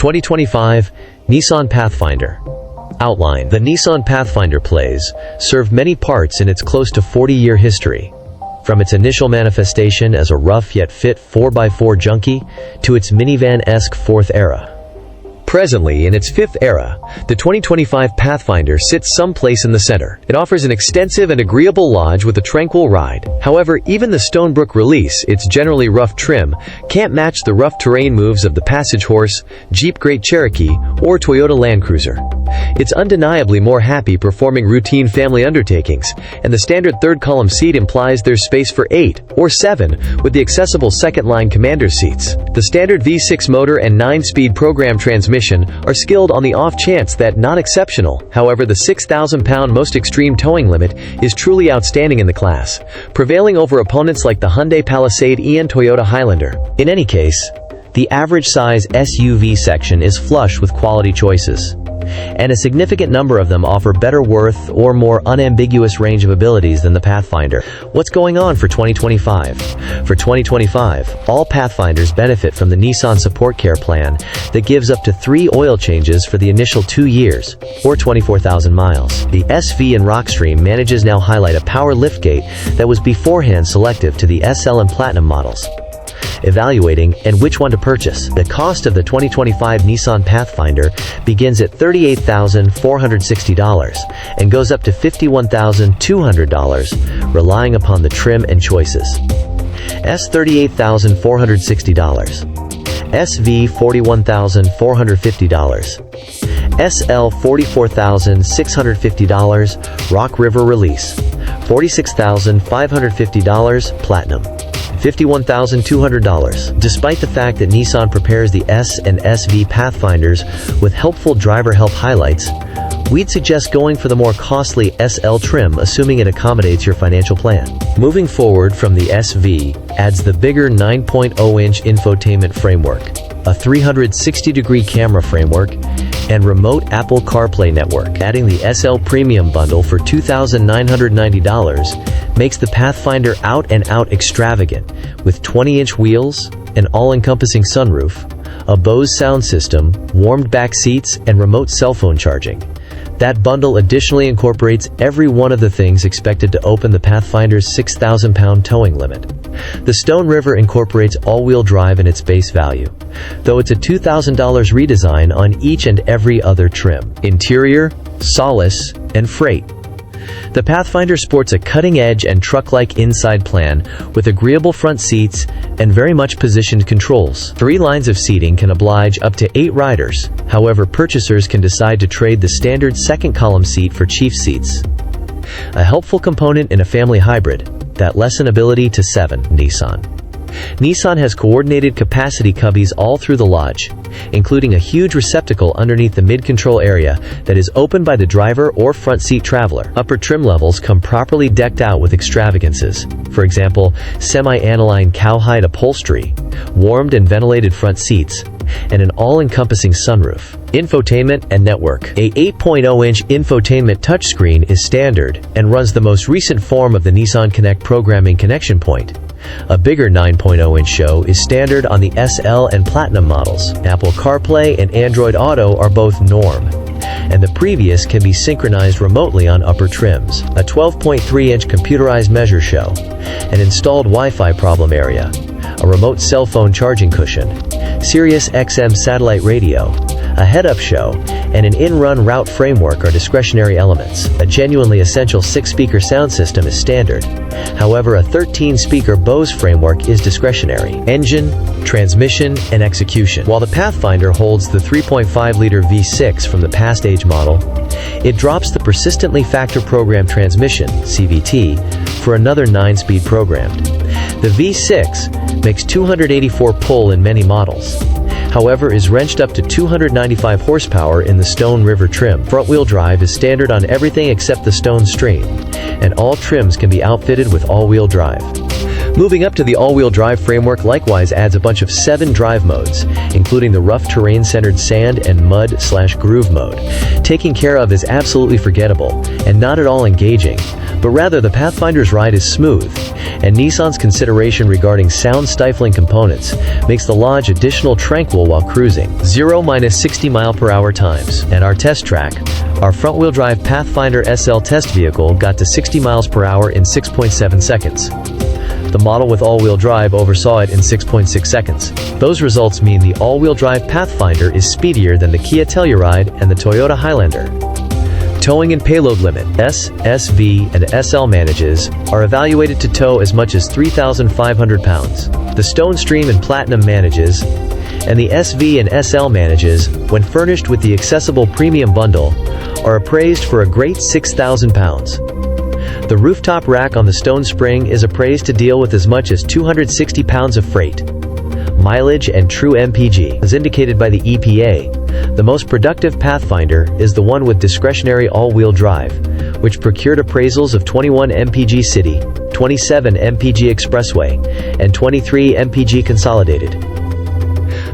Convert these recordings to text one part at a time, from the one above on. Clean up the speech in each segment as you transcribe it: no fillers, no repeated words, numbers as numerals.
2025 Nissan Pathfinder. Outline: the Nissan Pathfinder plays served many parts in its close to 40-year history. From its initial manifestation as a rough yet fit 4x4 junkie to its minivan-esque fourth era. Presently, in its fifth era, the 2025 Pathfinder sits someplace in the center. It offers an extensive and agreeable lodge with a tranquil ride. However, even the Stonebrook release, its generally rough trim, can't match the rough terrain moves of the Passage Horse, Jeep Great Cherokee, or Toyota Land Cruiser. It's undeniably more happy performing routine family undertakings, and the standard third-column seat implies there's space for 8 or 7 with the accessible second-line commander seats. The standard V6 motor and 9-speed program transmission are skilled on the off chance that not exceptional. However, the 6,000-pound most extreme towing limit is truly outstanding in the class, prevailing over opponents like the Hyundai Palisade and Toyota Highlander. In any case, the average size SUV section is flush with quality choices, and a significant number of them offer better worth or more unambiguous range of abilities than the Pathfinder. What's going on for 2025? For 2025, all Pathfinders benefit from the Nissan Support Care Plan that gives up to 3 oil changes for the initial 2 years, or 24,000 miles. The SV and Rockstream manages now highlight a power liftgate that was beforehand selective to the SL and Platinum models. Evaluating and which one to purchase. The cost of the 2025 Nissan Pathfinder begins at $38,460 and goes up to $51,200, relying upon the trim and choices. S $38,460, SV $41,450, SL $44,650, Rock River Release $46,550, Platinum $51,200. Despite the fact that Nissan prepares the S and SV Pathfinders with helpful driver help highlights, we'd suggest going for the more costly SL trim, assuming it accommodates your financial plan. Moving forward from the SV adds the bigger 9.0-inch infotainment framework, a 360-degree camera framework, and remote Apple CarPlay network. Adding the SL Premium bundle for $2,990 makes the Pathfinder out-and-out extravagant, with 20-inch wheels, an all-encompassing sunroof, a Bose sound system, warmed back seats, and remote cell phone charging. That bundle additionally incorporates every one of the things expected to open the Pathfinder's 6,000-pound towing limit. The Stone River incorporates all-wheel drive in its base value, though it's a $2,000 redesign on each and every other trim. Interior, Solace, and Freight. The Pathfinder sports a cutting-edge and truck-like inside plan with agreeable front seats and very much positioned controls. 3 lines of seating can oblige up to 8 riders. However, purchasers can decide to trade the standard second-column seat for chief seats. A helpful component in a family hybrid, that lessenability to 7. Nissan has coordinated capacity cubbies all through the lodge, including a huge receptacle underneath the mid-control area that is opened by the driver or front seat traveler. Upper trim levels come properly decked out with extravagances. For example, semi-aniline cowhide upholstery, warmed and ventilated front seats, and an all-encompassing sunroof. Infotainment and network. A 8.0-inch infotainment touchscreen is standard and runs the most recent form of the Nissan Connect programming connection point. A bigger 9.0-inch show is standard on the SL and Platinum models. Apple CarPlay and Android Auto are both norm, and the previous can be synchronized remotely on upper trims. A 12.3-inch computerized measure show, an installed Wi-Fi problem area, a remote cell phone charging cushion, Sirius XM satellite radio, a head-up show, and an in-run route framework are discretionary elements. A genuinely essential 6-speaker sound system is standard. However, a 13-speaker Bose framework is discretionary. Engine, transmission, and execution. While the Pathfinder holds the 3.5-liter V6 from the past age model, it drops the persistently factor programmed transmission, CVT, for another 9-speed programmed. The V6 makes 284 pull in many models. However, is wrenched up to 295 horsepower in the Stone River trim. Front-wheel drive is standard on everything except the Stone Stream, and all trims can be outfitted with all-wheel drive. Moving up to the all-wheel drive framework likewise adds a bunch of 7 drive modes, including the rough terrain-centered sand and mud/groove mode. Taking care of is absolutely forgettable and not at all engaging, but rather the Pathfinder's ride is smooth, and Nissan's consideration regarding sound-stifling components makes the Lodge additional tranquil while cruising. 0–60 mph times. At our test track, our front-wheel drive Pathfinder SL test vehicle got to 60 mph in 6.7 seconds. The model with all-wheel drive oversaw it in 6.6 seconds. Those results mean the all-wheel drive Pathfinder is speedier than the Kia Telluride and the Toyota Highlander. Towing and payload limit. S, SV, and SL manages are evaluated to tow as much as 3,500 pounds. The Stone Stream and Platinum manages, and the SV and SL manages, when furnished with the accessible premium bundle, are appraised for a great 6,000 pounds. The rooftop rack on the Stone Spring is appraised to deal with as much as 260 pounds of freight. Mileage and true MPG. As indicated by the EPA, the most productive Pathfinder is the one with discretionary all-wheel drive, which procured appraisals of 21 mpg city, 27 mpg expressway, and 23 mpg consolidated.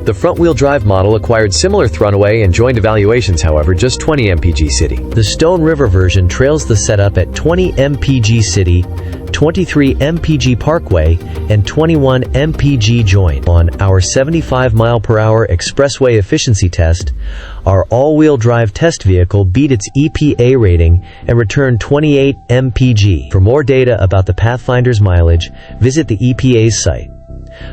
The front-wheel drive model acquired similar Thrunaway and joint evaluations, however, just 20 mpg city. The Stone River version trails the setup at 20 mpg city, 23 mpg parkway, and 21 mpg joint. On our 75 mph expressway efficiency test, our all-wheel drive test vehicle beat its EPA rating and returned 28 mpg. For more data about the Pathfinder's mileage, visit the EPA's site.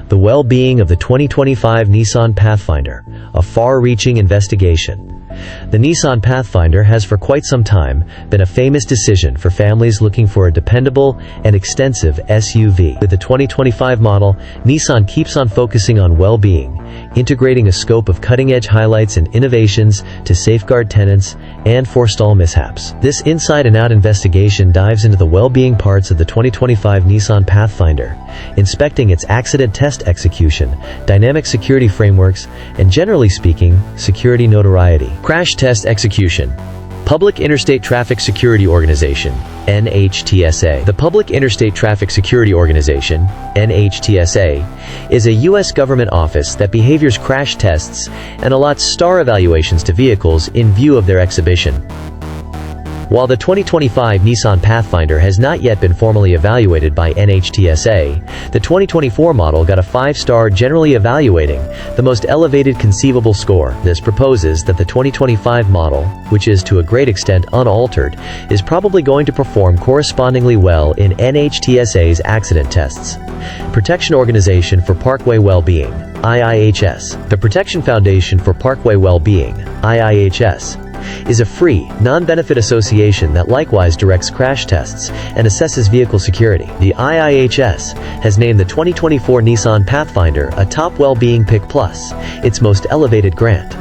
The well-being of the 2025 Nissan Pathfinder, a far-reaching investigation. The Nissan Pathfinder has for quite some time been a famous decision for families looking for a dependable and extensive SUV. With the 2025 model, Nissan keeps on focusing on well-being, integrating a scope of cutting-edge highlights and innovations to safeguard tenants and forestall mishaps. This inside-and-out investigation dives into the well-being parts of the 2025 Nissan Pathfinder, inspecting its accident test execution, dynamic security frameworks, and generally speaking, security notoriety. Crash test execution. Public Interstate Traffic Security Organization, NHTSA. The Public Interstate Traffic Security Organization, NHTSA, is a U.S. government office that behaviors crash tests and allots star evaluations to vehicles in view of their exhibition. While the 2025 Nissan Pathfinder has not yet been formally evaluated by NHTSA, the 2024 model got a 5-star generally evaluating, the most elevated conceivable score. This proposes that the 2025 model, which is to a great extent unaltered, is probably going to perform correspondingly well in NHTSA's accident tests. Protection Organization for Parkway Wellbeing, IIHS. The Protection Foundation for Parkway Wellbeing, IIHS, is a free, non-benefit association that likewise directs crash tests and assesses vehicle security. The IIHS has named the 2024 Nissan Pathfinder a Top Wellbeing Pick Plus, its most elevated grant.